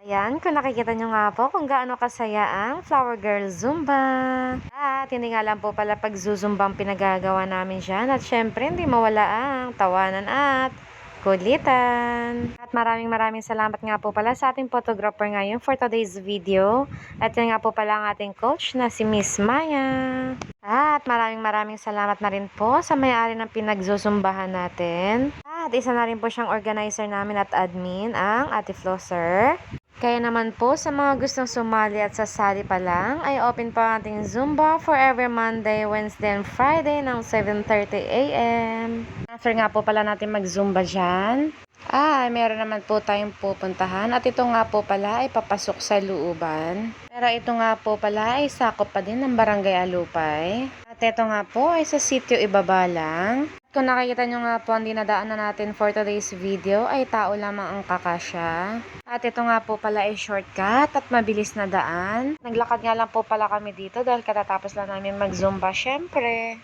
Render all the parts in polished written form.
Ayan, kung nakikita nyo nga po kung gaano kasaya ang Flower Girl Zumba. At hindi nga lang po pala pag-zuzumbang pinagagawa namin dyan. At syempre, hindi mawala ang tawanan at kulitan. At maraming salamat nga po pala sa ating photographer ngayon for today's video. At yan nga po pala ang ating coach na si Miss Maya. At maraming salamat na rin po sa may-ari ng pinagzuzumbahan natin. At isa na rin po siyang organizer namin at admin, ang Ate Flosser. Kaya naman po sa mga gustong sumali at sasali pa lang ay open pa ang ating Zumba for every Monday, Wednesday, and Friday ng 7:30 AM. After nga po pala natin mag-Zumba dyan, meron naman po tayong pupuntahan at ito nga po pala ay papasok sa looban. Pero ito nga po pala ay sakop pa din ng Barangay Alupay. At ito nga po ay sa sitio Ibaba lang. Kung nakikita nyo nga po ang dinadaanan natin for today's video ay tao lamang ang kakasya. At ito nga po pala ay shortcut at mabilis na daan. Naglakad nga lang po pala kami dito dahil katatapos lang namin mag-Zumba syempre.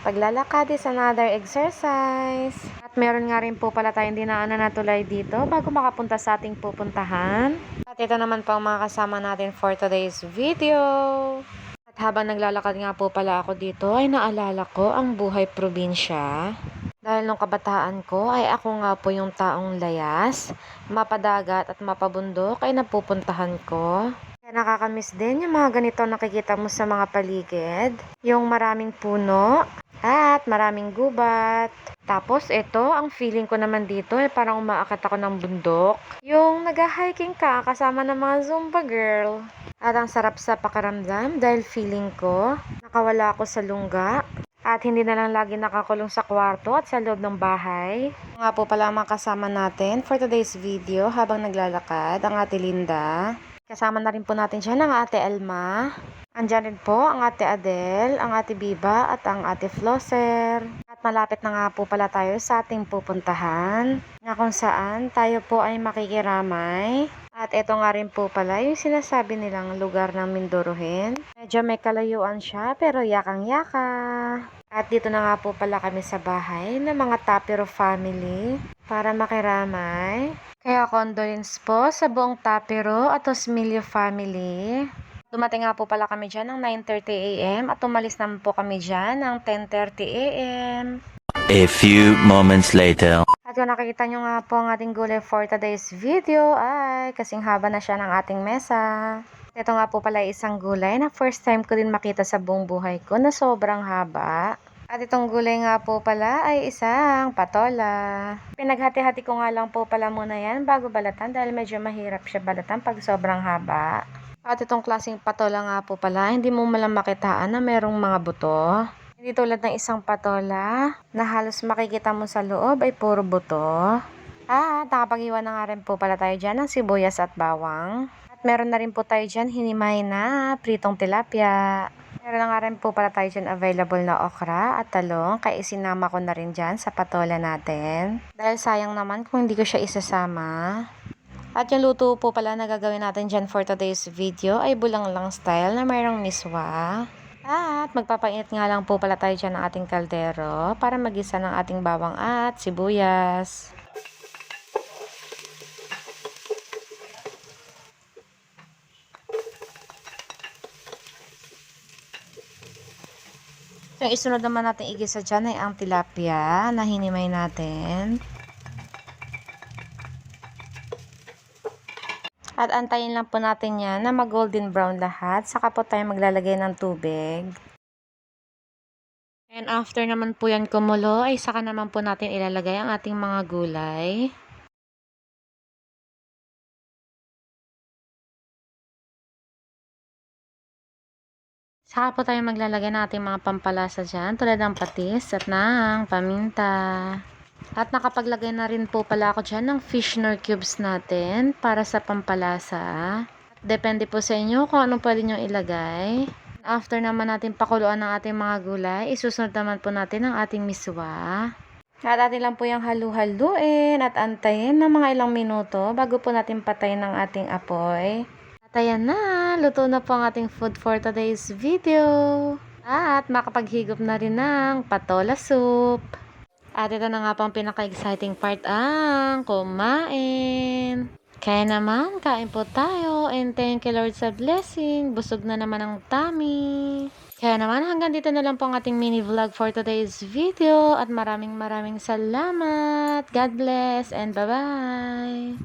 Paglalakad is another exercise. At meron nga rin po pala tayong dinaanan na tulay dito bago makapunta sa ating pupuntahan. At ito naman po ang mga kasama natin for today's video. At habang naglalakad nga po pala ako dito ay naalala ko ang buhay probinsya. Dahil nung kabataan ko ay ako nga po yung taong layas, mapadagat at mapabundok ay napupuntahan ko. Kaya nakakamiss din yung mga ganito nakikita mo sa mga paligid. Yung maraming puno at maraming gubat. Tapos ito, ang feeling ko naman dito ay parang umaakyat ako ng bundok. Yung nag-hiking ka kasama ng mga Zumba girl. At ang sarap sa pakiramdam dahil feeling ko nakawala ako sa lungga. At hindi na lang lagi nakakulong sa kwarto at sa loob ng bahay. Nga po pala mga kasama natin for today's video habang naglalakad ang Ate Linda. Kasama na rin po natin dyan ang Ate Elma. Andyan rin po ang Ate Adele, ang Ate Biba at ang Ate Flosser. At malapit na nga po pala tayo sa ating pupuntahan na kung saan tayo po ay makikiramay. At ito nga rin po pala yung sinasabi nilang lugar ng Minduruhin. Medyo may kalayuan siya pero yakang-yaka. At dito na nga po pala kami sa bahay ng mga Tapiro family para makiramay. Kaya condolence po sa buong Tapiro at Osmilio family. Dumating nga po pala kami dyan ng 9:30 AM at umalis naman po kami dyan ng 10:30 AM. A few moments later. At kung nakikita nyo nga po ang ating gulay for today's video ay kasing haba na siya ng ating mesa. Ito nga po pala isang gulay na first time ko din makita sa buong buhay ko na sobrang haba. At itong gulay nga po pala ay isang patola. Pinaghati-hati ko nga lang po pala muna yan bago balatan dahil medyo mahirap siya balatan pag sobrang haba. At itong klaseng patola nga po pala, hindi mo malang makitaan na merong mga buto. Hindi tulad ng isang patola na halos makikita mo sa loob ay puro buto. At nakapag-iwan na nga rin po pala tayo dyan ng sibuyas at bawang. At meron na rin po tayo dyan hinimay na pritong tilapia. Meron na nga rin po pala tayo dyan available na okra at talong kaya isinama ko na rin dyan sa patola natin. Dahil sayang naman kung hindi ko siya isasama. At yung luto po pala na gagawin natin dyan for today's video ay bulang-lang style na mayroong miswa. At magpapainit nga lang po pala tayo dyan ng ating kaldero para magisa ng ating bawang at sibuyas. Yung isunod naman natin igisa dyan ay ang tilapia na hinimay natin. At antayin lang po natin yan na mag-golden brown lahat. Saka po tayo maglalagay ng tubig. And after naman po yan kumulo, ay saka naman po natin ilalagay ang ating mga gulay. Saka po tayo maglalagay ng ating mga pampalasa dyan, tulad ng patis at ng paminta. At nakapaglagay na rin po pala ako dyan ng fish nor cubes natin para sa pampalasa. Depende po sa inyo kung anong pwede nyo ilagay. After naman natin pakuluan ng ating mga gulay, isusunod naman po natin ang ating miswa. At atin lang po yung halu-haluin at antayin ng mga ilang minuto bago po natin patayin ng ating apoy. At ayan na, luto na po ang ating food for today's video. At makapaghigop na rin ng patola soup. At ito na nga po ang pinaka-exciting part, ang kumain. Kaya naman, kain po tayo and thank you Lord sa blessing. Busog na naman ang tummy. Kaya naman hanggang dito na lang po ang ating mini vlog for today's video at maraming salamat. God bless and bye-bye.